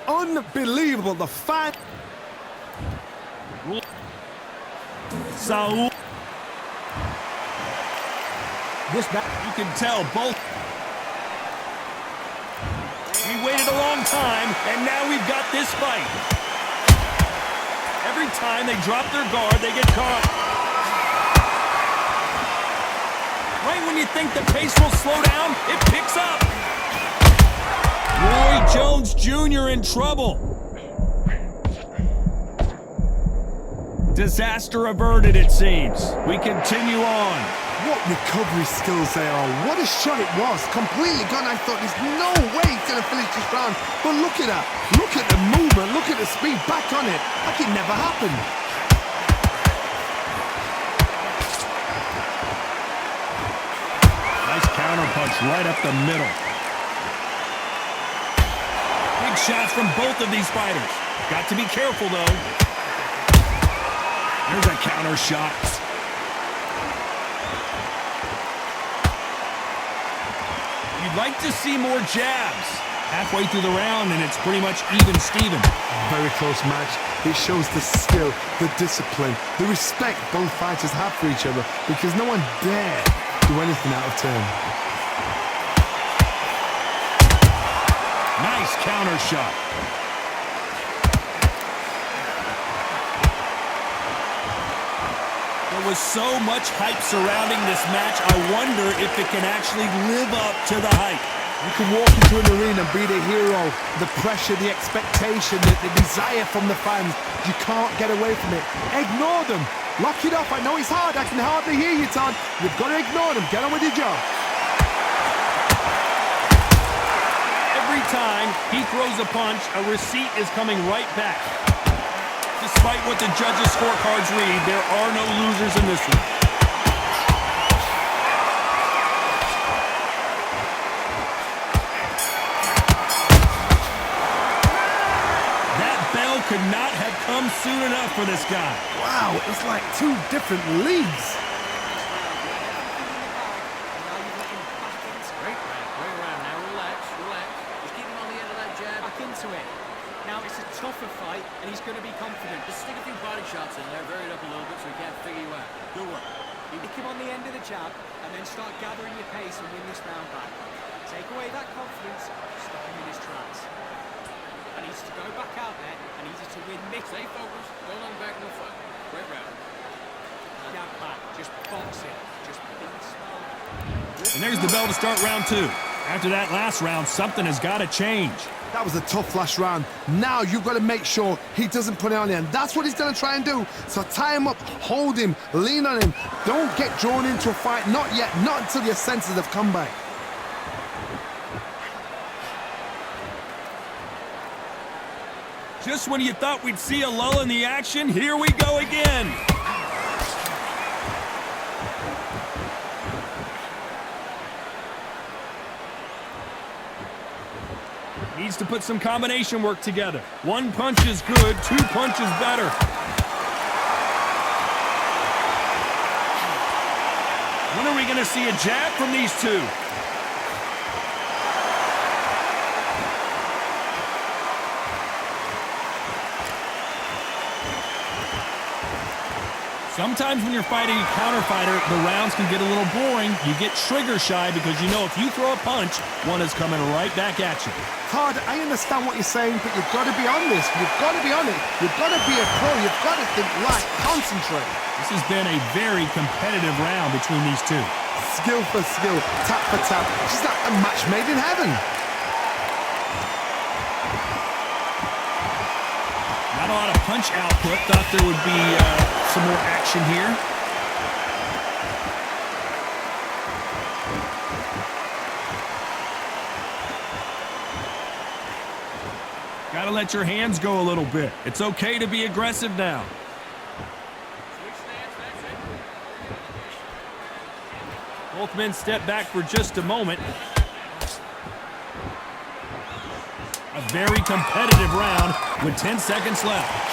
unbelievable. The fan. Saul. This back. You can tell both. We waited a long time, and now we've got this fight. Every time they drop their guard, they get caught. Right when you think the pace will slow down, it picks up. Roy Jones Jr. in trouble. Disaster averted, it seems. We continue on. What recovery skills they are. What a shot it was. Completely gone. I thought there's no way he's going to finish this round. But look at that. Look at the movement. Look at the speed. Back on it. Like it never happened. Nice counter punch right up the middle. Big shots from both of these fighters. Got to be careful, though. There's a counter shot. You'd like to see more jabs. Halfway through the round, and it's pretty much even Steven. Very close match. It shows the skill, the discipline, the respect both fighters have for each other, because no one dare do anything out of turn. Nice counter shot. There was so much hype surrounding this match, I wonder if it can actually live up to the hype. You can walk into an arena and be the hero, the pressure, the expectation, the desire from the fans. You can't get away from it. Ignore them. Lock it off. I know it's hard. I can hardly hear you, Todd. You've got to ignore them. Get on with your job. Every time he throws a punch, a receipt is coming right back. Despite what the judges' scorecards read, there are no losers in this one. That bell could not have come soon enough for this guy. Wow, it's like two different leagues. Great round. Now relax. Just keep him on the end of that jab. Back into it. Now it's a tougher fight, and he's going to be confident. Just stick a few body shots in there, vary it up a little bit so he can't figure you out. Good work. You pick him on the end of the jab, and then start gathering your pace and win this round back. Take away that confidence, stop him in his tracks. I need to go back out there, I need you to win this. Stay focused, don't let him back in the fight. Great round. Jab back, just box it, just be smart. And there's the bell to start round two. After that last round, something has got to change. That was a tough last round. Now you've got to make sure he doesn't put it on you, and that's what he's going to try and do. So tie him up, hold him, lean on him. Don't get drawn into a fight. Not yet. Not until your senses have come back. Just when you thought we'd see a lull in the action, here we go again. Needs to put some combination work together. One punch is good, two punches better. When are we going to see a jab from these two? Sometimes when you're fighting a counter fighter, the rounds can get a little boring. You get trigger shy because you know if you throw a punch, one is coming right back at you. Todd, I understand what you're saying, but you've got to be on this. You've got to be on it. You've got to be a pro. You've got to think right. Concentrate. This has been a very competitive round between these two. Skill for skill, tap for tap. It's just like a match made in heaven. Not a lot of punch output. Thought there would be some more action here. Gotta let your hands go a little bit. It's okay to be aggressive now. Both men step back for just a moment. A very competitive round with 10 seconds left.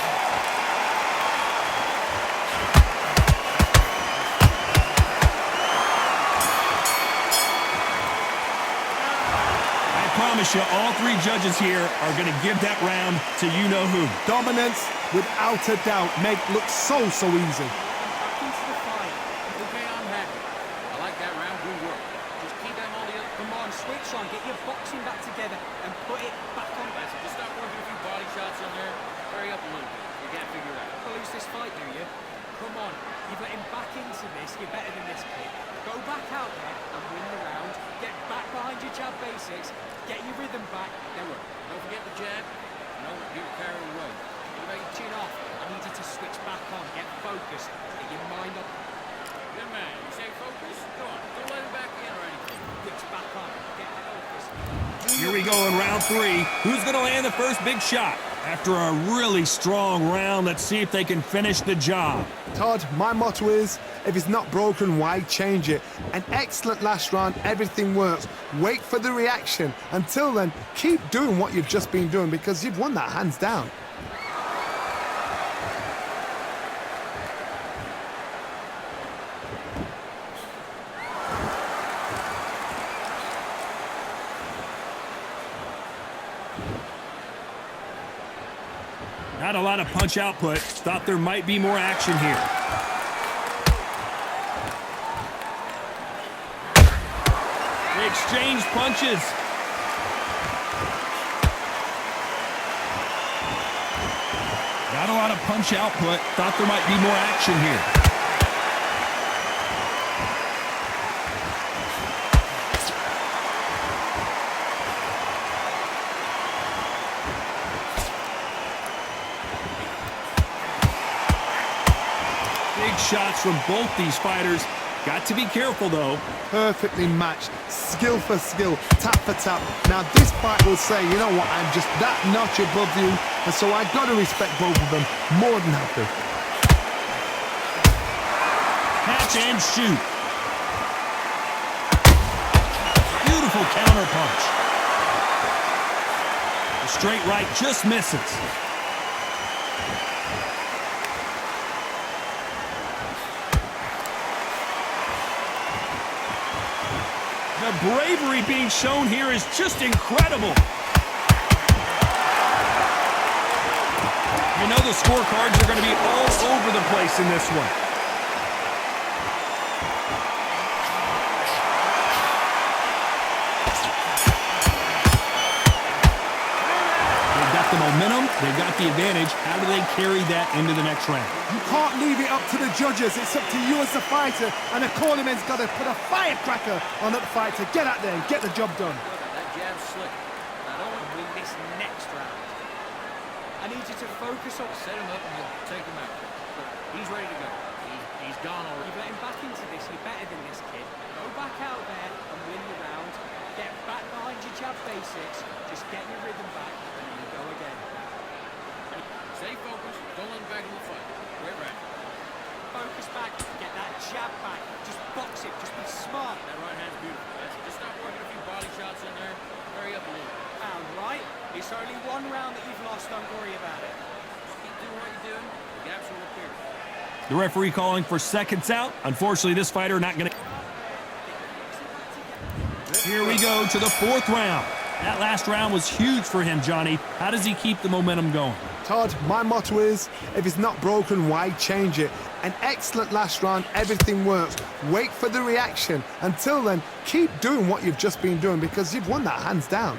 I promise you, all three judges here are going to give that round to you-know-who. Dominance, without a doubt, make it look so easy. Back into the fight. Okay, I'm happy. I like that round. Good work. Just keep them on the other. Come on, switch on. Get your boxing back together and put it back on. Just stop working a few body shots in there. Hurry up a little bit. You can't figure it out. You'll lose this fight, do you? Come on. You've let him back into this. You're better than this kid. Go back out there and win the round. Get back behind your jab basics. Get your rhythm back. Then work. Don't forget the jab. No, you're carried away. You know, your chin off. I need you to switch back on. Get focused. Get your mind up. Good man. You say focus? Go on. Don't let him back in or anything. Switch back on. Get focused. Here we go in round three. Who's going to land the first big shot? After a really strong round, let's see if they can finish the job. Todd, my motto is, if it's not broken, why change it? An excellent last round, everything works. Wait for the reaction. Until then, keep doing what you've just been doing because you've won that hands down. Not a lot of punch output. Thought there might be more action here. They exchange punches. Not a lot of punch output. Thought there might be more action here. Shots from both these fighters. Got to be careful, though. Perfectly matched, skill for skill, tap for tap. Now this fight will say, you know what, I'm just that notch above you, and so I got to respect both of them more than happy. Catch and shoot. Beautiful counter punch. The straight right just misses. The bravery being shown here is just incredible. You know the scorecards are going to be all over the place in this one. They've got the momentum, they've got the advantage. How do they carry that into the next round? You can't leave it up to the judges. It's up to you as the fighter, and the cornerman's got to put a firecracker on that fight to get out there and get the job done. That jab's slick. Not only win this next round. I need you to focus on. Set him up and we'll take him out. Look, he's ready to go. He's gone already. You've let him back into this. You're better than this kid. Go back out there and win the round. Get back behind your jab basics. Just get your rhythm back and then you go again. Stay focused. Don't let him back in the fight. Great round. Focus back. Get that jab back. Just box it. Just be smart. That right hand's beautiful. Just stop working a few body shots in there. Hurry up a little bit. Round, right? It's only one round that you've lost. Don't worry about it. Just keep doing what you're doing. The gaps will appear. The referee calling for seconds out. Unfortunately, this fighter not going to... Here we go to the fourth round. That last round was huge for him, Johnny. How does he keep the momentum going? Todd, my motto is, if it's not broken, why change it? An excellent last round, everything works. Wait for the reaction. Until then, keep doing what you've just been doing because you've won that hands down.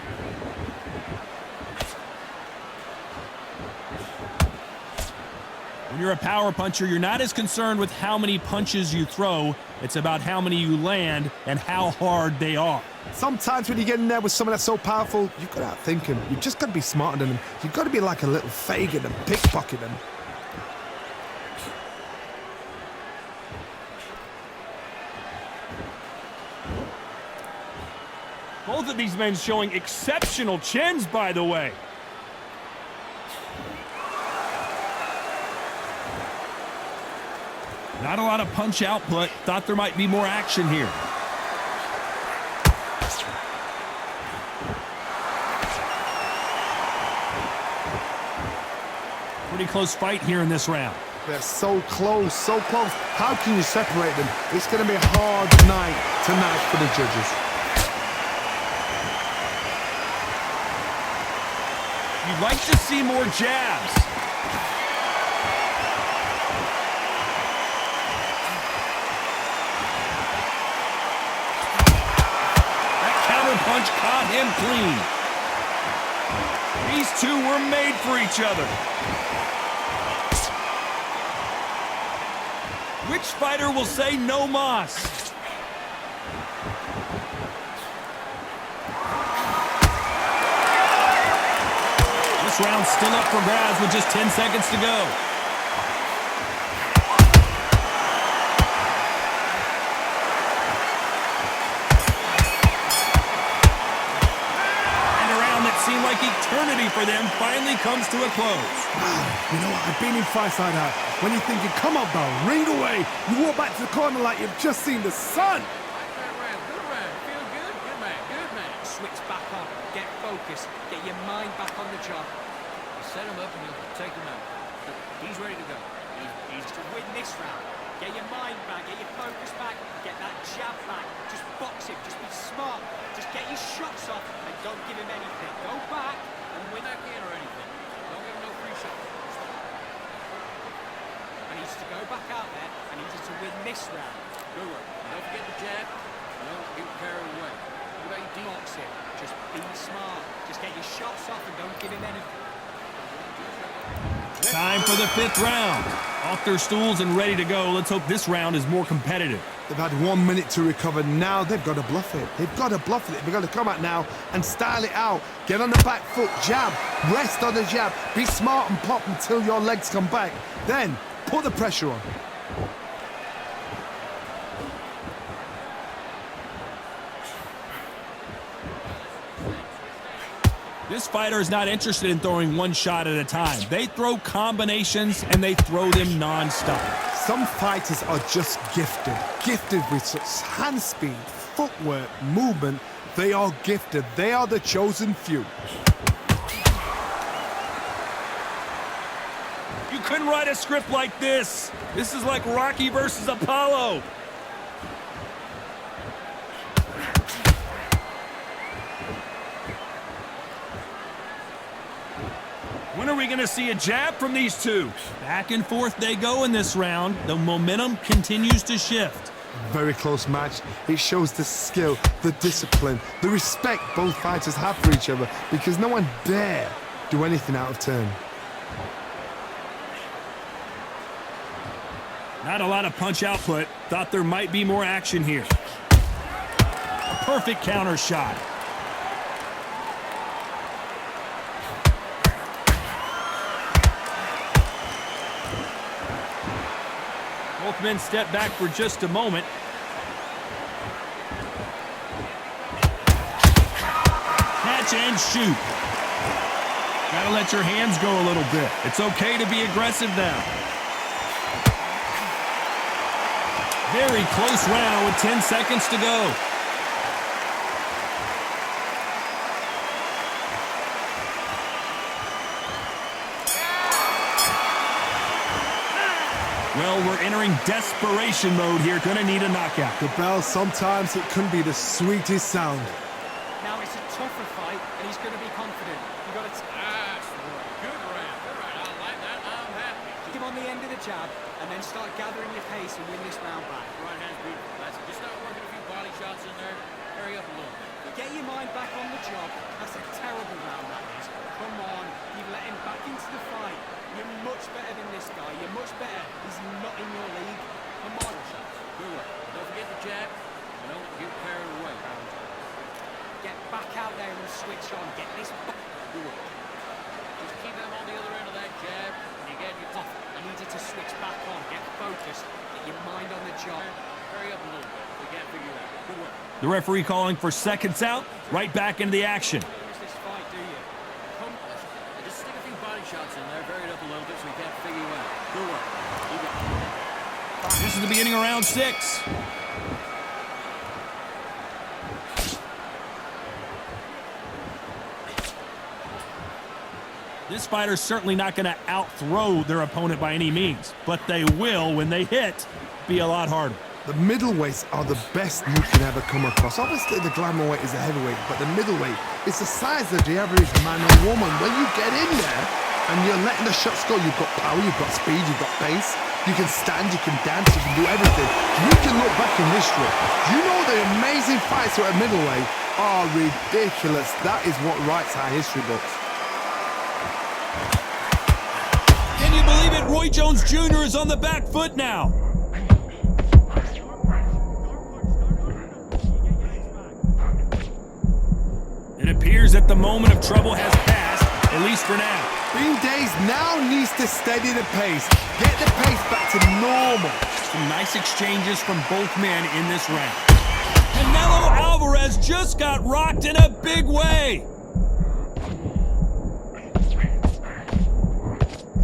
When you're a power puncher, you're not as concerned with how many punches you throw. It's about how many you land and how hard they are. Sometimes when you get in there with someone that's so powerful, you've got to outthink him. You've just got to be smarter than him. You've got to be like a little Fagin and pickpocket him. Both of these men showing exceptional chins, by the way. Not a lot of punch output. Thought there might be more action here. Pretty close fight here in this round. They're so close, so close. How can you separate them? It's going to be a hard night tonight for the judges. You'd like to see more jabs. That counter punch caught him clean. These two were made for each other. Which fighter will say no mas? This round's still up for grabs with just 10 seconds to go. And a round that seemed like eternity for them finally comes to a close. You know what? I've been in fights like that. When you're thinking, come on, bro, ring away. You walk back to the corner like you've just seen the sun. Good round. Feel good? Good man. Switch back on. Get focused. Get your mind back on the job. Set him up and he'll take him out. He's ready to go. He's To win this round, get your mind back, get your focus back, get that jab back. Just box him. Just be smart. Just get your shots off and don't give him anything. Go back and win. back in or anything. Don't give him no free shot. I need you to go back out there. I need you to win this round. Good work. Don't forget the jab. Don't get carried away. What about your deep? Box him. Just be smart. Just get your shots off and don't give him anything. Time for the 5th round. Off their stools and ready to go. Let's hope this round is more competitive. They've had 1 minute to recover. Now they've got to bluff it. They've got to bluff it. They've got to come out now and style it out. Get on the back foot, jab, rest on the jab. Be smart and pop until your legs come back. Then put the pressure on. This fighter is not interested in throwing one shot at a time. They throw combinations and they throw them non-stop. Some fighters are just gifted with such hand speed, footwork, movement. They are gifted. They are the chosen few. You couldn't write a script like this. This is like Rocky versus Apollo. When are we going to see a jab from these two? Back and forth they go in this round. The momentum continues to shift. Very close match. It shows the skill, the discipline, the respect both fighters have for each other because no one dare do anything out of turn. Not a lot of punch output. Thought there might be more action here. A perfect counter shot. Both men step back for just a moment. Catch and shoot. Gotta let your hands go a little bit. It's okay to be aggressive now. Very close round with 10 seconds to go. Well, we're entering desperation mode here. Gonna need a knockout. The bell, sometimes it can be the sweetest sound. Now it's a tougher fight, and he's going to be confident. You got to Good round. I like that. I'm happy. keep him on the end of the jab, and then start gathering your pace and win this round back. Right hand's beautiful. That's it. Just start working a few body shots in there. Hurry up a little bit. Get your mind back on the job. That's a terrible round, that is. Come on, you've let him back into the fight. You're much better than this guy. You're much better. He's not in your league. Come on. Good work. Don't forget the jab. Don't get carried away. Get back out there and switch on. Get this back. Good work. Just keep him on the other end of that jab, and you get your tough. I need you to switch back on. Get focused. Get your mind on the job. Hurry up a little bit. We can't figure it out. Good work. The referee calling for seconds out. Right back into the action. Lose this fight, do you? Come, just stick a few body shots in there, vary it up a little bit so we can't figure you out. Good work. You got it. This is the beginning of round 6. This fighter's certainly not going to out-throw their opponent by any means, but they will, when they hit, be a lot harder. The middleweights are the best you can ever come across. Obviously, the glamour weight is a heavyweight, but the middleweight is the size of the average man or woman. When you get in there and you're letting the shots go, you've got power, you've got speed, you've got pace. You can stand, you can dance, you can do everything. You can look back in history. You know the amazing fights at middleweight are ridiculous. That is what writes our history books. Can you believe it? Roy Jones Jr. is on the back foot now. It appears that the moment of trouble has passed, at least for now. Bean Days now needs to steady the pace. Get the pace back to normal. Some nice exchanges from both men in this round. Canelo Alvarez just got rocked in a big way.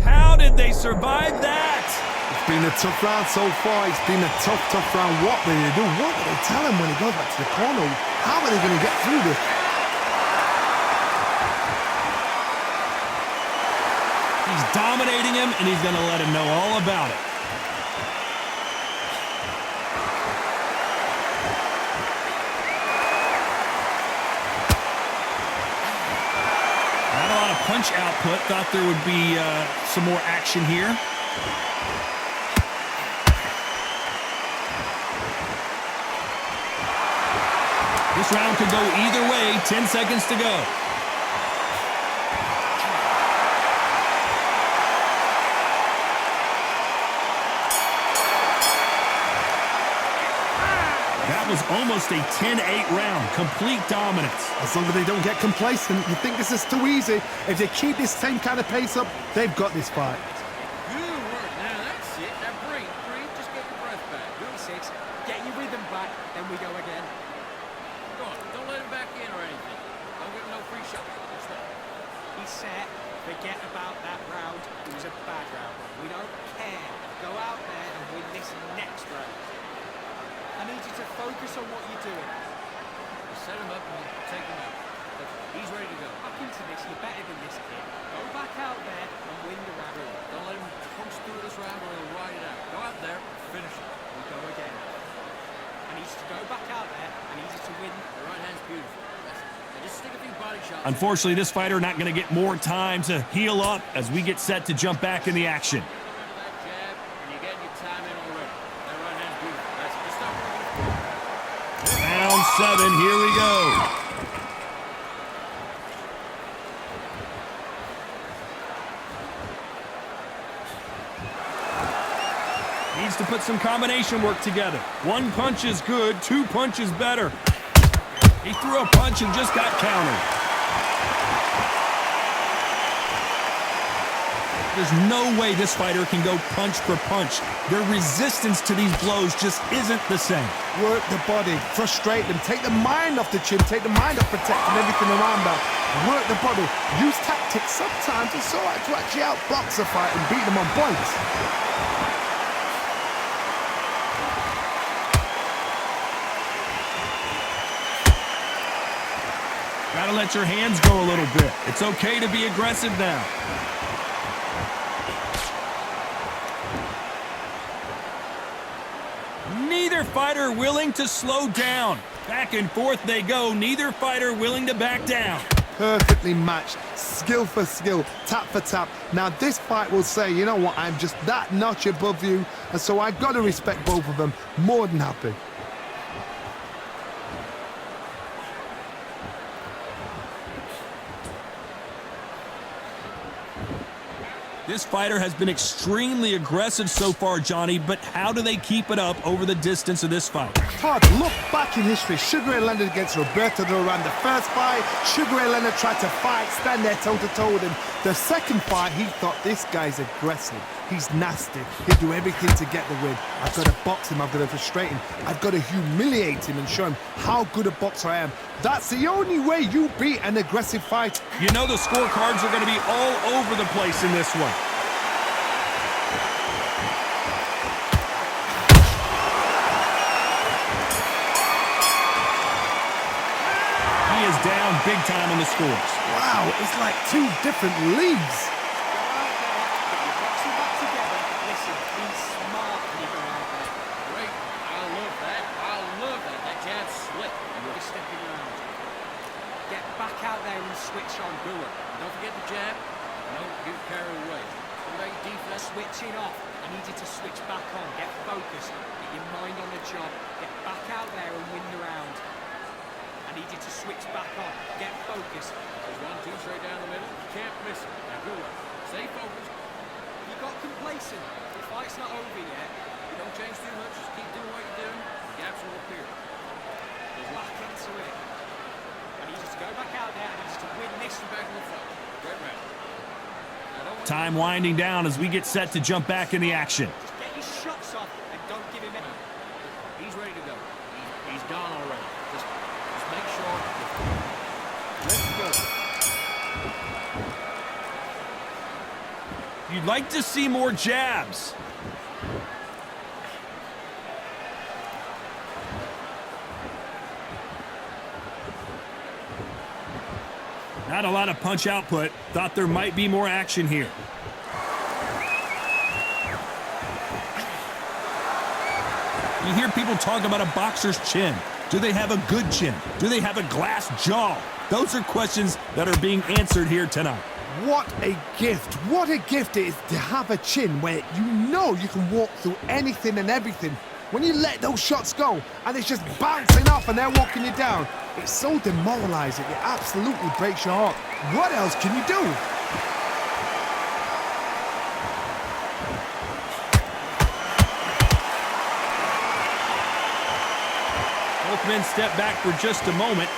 How did they survive that? It's been a tough round so far. It's been a tough round. What will they do? What will they tell him when he goes back to the corner? How are they going to get through this? He's dominating him, and he's going to let him know all about it. Not a lot of punch output. Thought there would be some more action here. This round could go either way. 10 seconds to go. That was almost a 10-8 round. Complete dominance. As long as they don't get complacent, you think this is too easy. If they keep this same kind of pace up, they've got this fight. Good work. Now that's it. Now breathe. Just get your breath back. Rule 6. Get your rhythm back, then we go again. Go on. Don't let him back in or anything. Don't give him no free shot. What's that? He's set. Forget about that round. It was a bad round. We don't care. Go out there and win this next round. I need you to focus on what you're doing. Just set him up and take him out. He's ready to go. Back into this. You're better than this kid. Go back out there and win the round. Don't let him punch through this round or he'll ride it out. Go out there, finish it. We go again. I need you to go back out there. I need you to win. The right hand's beautiful. That's it. Now just stick a few body shots. Unfortunately, this fighter not going to get more time to heal up as we get set to jump back in the action. That jab, and you're getting your time in already. That right hand's beautiful. That's it. Just stop working. Round 7, here we go. Needs to put some combination work together. One punch is good, 2 punches better. He threw a punch and just got countered. There's no way this fighter can go punch for punch. Their resistance to these blows just isn't the same. Work the body, frustrate them, take the mind off the chin, take the mind off protecting everything around that. Work the body, use tactics. Sometimes it's all right to actually outbox a fight and beat them on points. Gotta let your hands go a little bit. It's okay to be aggressive now. Neither fighter willing to slow down. Back and forth they go. Neither fighter willing to back down. Perfectly matched, skill for skill, tap for tap. Now this fight will say, you know what, I'm just that notch above you, and so I've got to respect both of them. More than happy. This fighter has been extremely aggressive so far, Johnny, but how do they keep it up over the distance of this fight? Hard. Look back in history. Sugar Ray Leonard against Roberto Duran. The first fight, Sugar Ray Leonard tried to fight, stand there toe-to-toe with him. The second fight, he thought, this guy's aggressive. He's nasty. He'll do everything to get the win. I've got to box him. I've got to frustrate him. I've got to humiliate him and show him how good a boxer I am. That's the only way you beat an aggressive fight. You know the scorecards are going to be all over the place in this one. He is down big time on the scores. Wow, it's like 2 different leagues. Boxing back together. Listen, be smart when you go out there. Great. I out there and switch on. Good work. Don't forget the jab. Don't get carried away. What about your defense? Switching off. I need you to switch back on. Get focused. Get your mind on the job. Get back out there and win the round. I need you to switch back on. Get focused. There's 1, 2 straight down the middle. You can't miss it. Now, good work. Stay focused. You got complacent. The fight's not over yet. You don't change too much. Just keep doing what you're doing. The gaps will appear. Back into it. I need you to go back out there. I need you to win this. Back in the fight. Great round. Time winding down as we get set to jump back in the action. Just get your shots off and don't give him any. He's ready to go. He's gone already. Just make sure. Let's go. You'd like to see more jabs. Not a lot of punch output. Thought there might be more action here. You hear people talk about a boxer's chin. Do they have a good chin? Do they have a glass jaw? Those are questions that are being answered here tonight. What a gift. What a gift it is to have a chin where you know you can walk through anything and everything. When you let those shots go and it's just bouncing off and they're walking you down, it's so demoralizing. It absolutely breaks your heart. What else can you do? Both men step back for just a moment.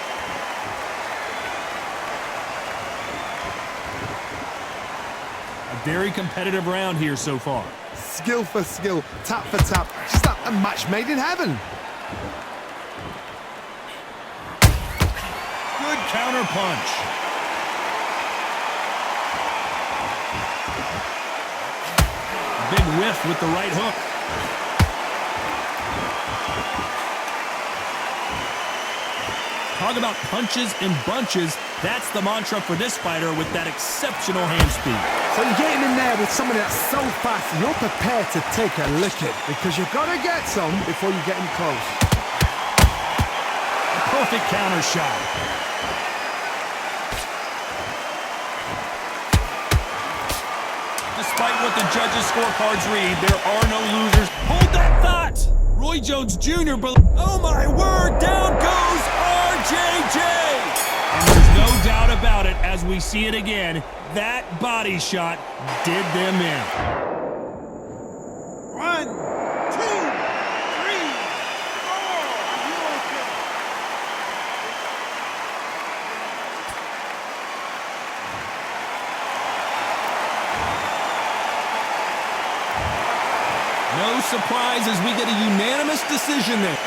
A very competitive round here so far. Skill for skill, tap for tap. Just like a match made in heaven. Good counter punch. Big whiff with the right hook. Talk about punches and bunches. That's the mantra for this fighter with that exceptional hand speed. So you're getting in there with someone that's so fast, you're prepared to take a licking because you've got to get some before you get in close. Perfect counter shot. Despite what the judges' scorecards read, there are no losers. Hold that thought! Roy Jones Jr. Oh my word, down goes RJJ! And there's no doubt about it, as we see it again, that body shot did them in. 1, 2, 3, 4. Are you okay? No surprise as we get a unanimous decision there.